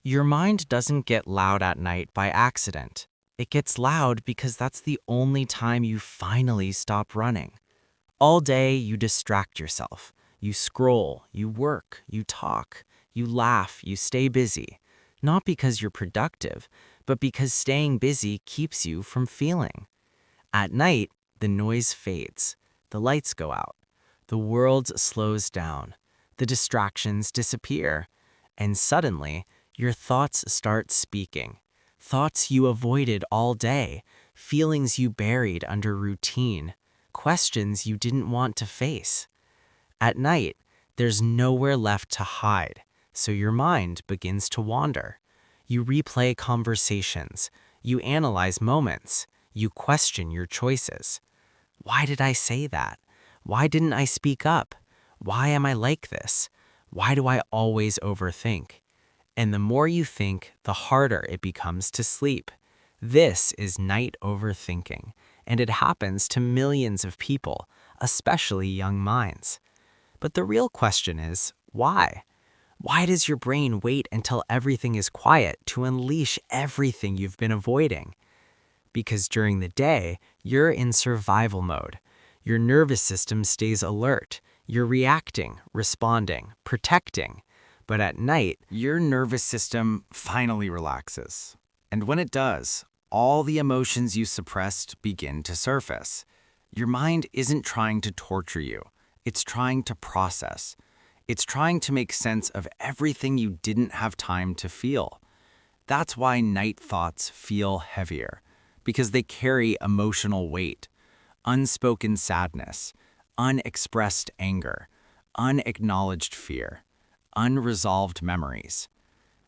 Your mind doesn't get loud at night by accident. It gets loud because that's the only time you finally stop running. All day, you distract yourself. You scroll, you work, you talk, you laugh, you stay busy. Not because you're productive, but because staying busy keeps you from feeling. At night, the noise fades, the lights go out, the world slows down, the distractions disappear, and suddenly, your thoughts start speaking. Thoughts you avoided all day, feelings you buried under routine, questions you didn't want to face. At night, there's nowhere left to hide, so your mind begins to wander. You replay conversations, you analyze moments, you question your choices. Why did I say that? Why didn't I speak up? Why am I like this? Why do I always overthink? And the more you think, the harder it becomes to sleep. This is night overthinking, and it happens to millions of people, especially young minds. But the real question is, why? Why does your brain wait until everything is quiet to unleash everything you've been avoiding? Because during the day, you're in survival mode. Your nervous system stays alert. You're reacting, responding, protecting. But at night, your nervous system finally relaxes. And when it does, all the emotions you suppressed begin to surface. Your mind isn't trying to torture you. It's trying to process. It's trying to make sense of everything you didn't have time to feel. That's why night thoughts feel heavier, because they carry emotional weight, unspoken sadness, unexpressed anger, unacknowledged fear, unresolved memories.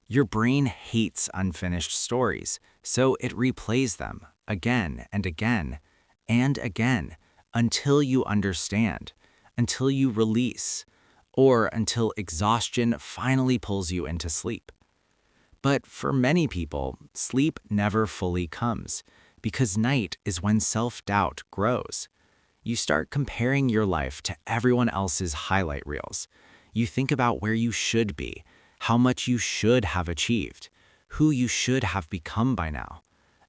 Your brain hates unfinished stories, so it replays them again and again and again until you understand, until you release, or until exhaustion finally pulls you into sleep. But for many people, sleep never fully comes because night is when self-doubt grows. You start comparing your life to everyone else's highlight reels. You think about where you should be, how much you should have achieved, who you should have become by now.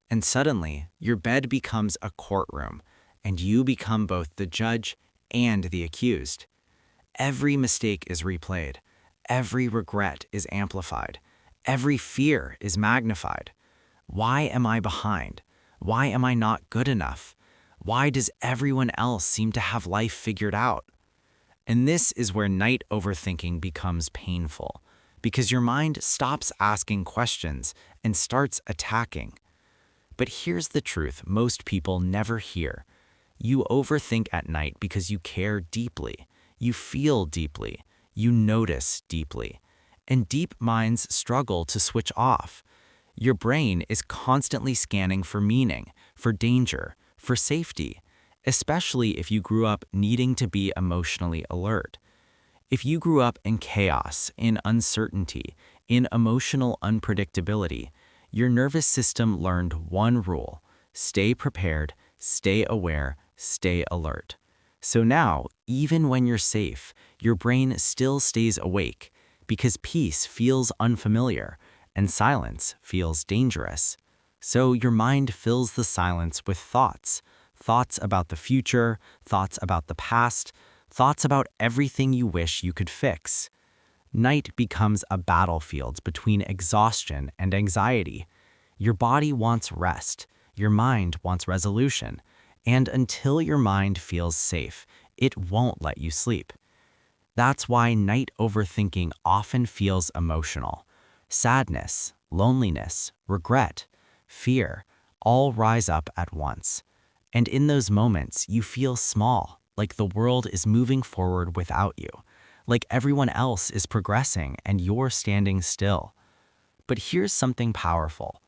And suddenly, your bed becomes a courtroom, and you become both the judge and the accused. Every mistake is replayed. Every regret is amplified. Every fear is magnified. Why am I behind? Why am I not good enough? Why does everyone else seem to have life figured out? And this is where night overthinking becomes painful, because your mind stops asking questions and starts attacking. But here's the truth most people never hear. You overthink at night because you care deeply, you feel deeply, you notice deeply, and deep minds struggle to switch off. Your brain is constantly scanning for meaning, for danger, for safety, especially if you grew up needing to be emotionally alert. If you grew up in chaos, in uncertainty, in emotional unpredictability, your nervous system learned one rule: stay prepared, stay aware, stay alert. So now, even when you're safe, your brain still stays awake because peace feels unfamiliar and silence feels dangerous. So your mind fills the silence with thoughts, thoughts about the future, thoughts about the past, thoughts about everything you wish you could fix. Night becomes a battlefield between exhaustion and anxiety. Your body wants rest, your mind wants resolution, and until your mind feels safe, it won't let you sleep. That's why night overthinking often feels emotional. Sadness, loneliness, regret, fear all rise up at once. And in those moments, you feel small, like the world is moving forward without you, like everyone else is progressing and you're standing still. But here's something powerful.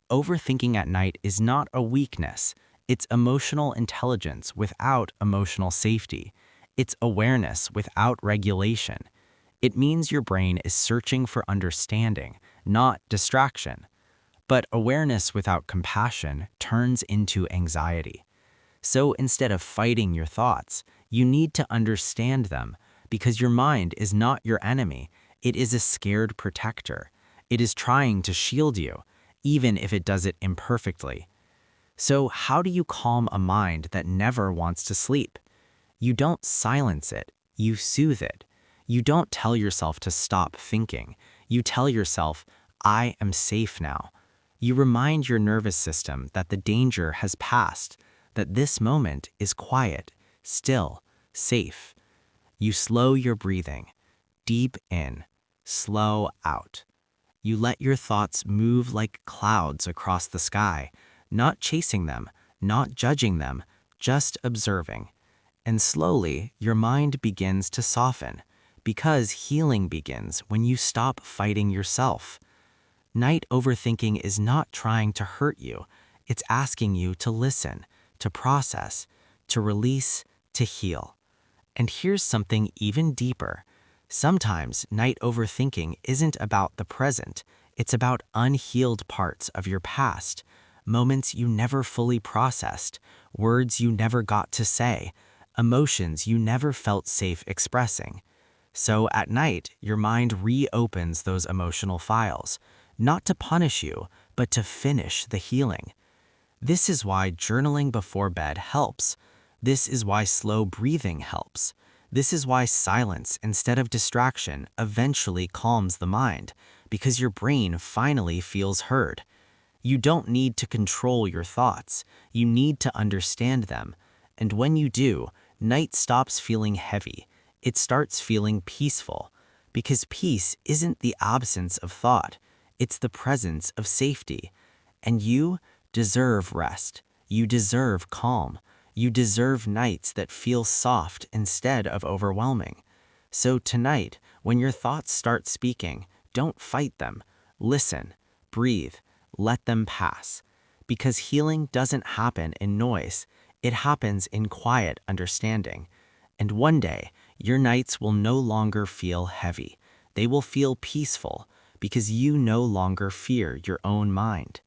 Overthinking at night is not a weakness. It's emotional intelligence without emotional safety. It's awareness without regulation. It means your brain is searching for understanding, not distraction. But awareness without compassion turns into anxiety. So instead of fighting your thoughts, you need to understand them, because your mind is not your enemy. It is a scared protector. It is trying to shield you, even if it does it imperfectly. So, how do you calm a mind that never wants to sleep? You don't silence it, you soothe it. You don't tell yourself to stop thinking. You tell yourself, I am safe now. You remind your nervous system that the danger has passed, that this moment is quiet, still, safe. You slow your breathing, deep in, slow out. You let your thoughts move like clouds across the sky, not chasing them, not judging them, just observing. And slowly, your mind begins to soften, because healing begins when you stop fighting yourself. Night overthinking is not trying to hurt you, it's asking you to listen, to process, to release, to heal. And here's something even deeper. Sometimes night overthinking isn't about the present, it's about unhealed parts of your past, moments you never fully processed, words you never got to say, emotions you never felt safe expressing. So at night, your mind reopens those emotional files, not to punish you, but to finish the healing. This is why journaling before bed helps. This is why slow breathing helps. This is why silence instead of distraction eventually calms the mind, because your brain finally feels heard. You don't need to control your thoughts. You need to understand them. And when you do, night stops feeling heavy. It starts feeling peaceful. Because peace isn't the absence of thought. It's the presence of safety. And you deserve rest. You deserve calm. You deserve nights that feel soft instead of overwhelming. So tonight, when your thoughts start speaking, don't fight them. Listen, breathe, let them pass. Because healing doesn't happen in noise. It happens in quiet understanding. And one day, your nights will no longer feel heavy. They will feel peaceful because you no longer fear your own mind.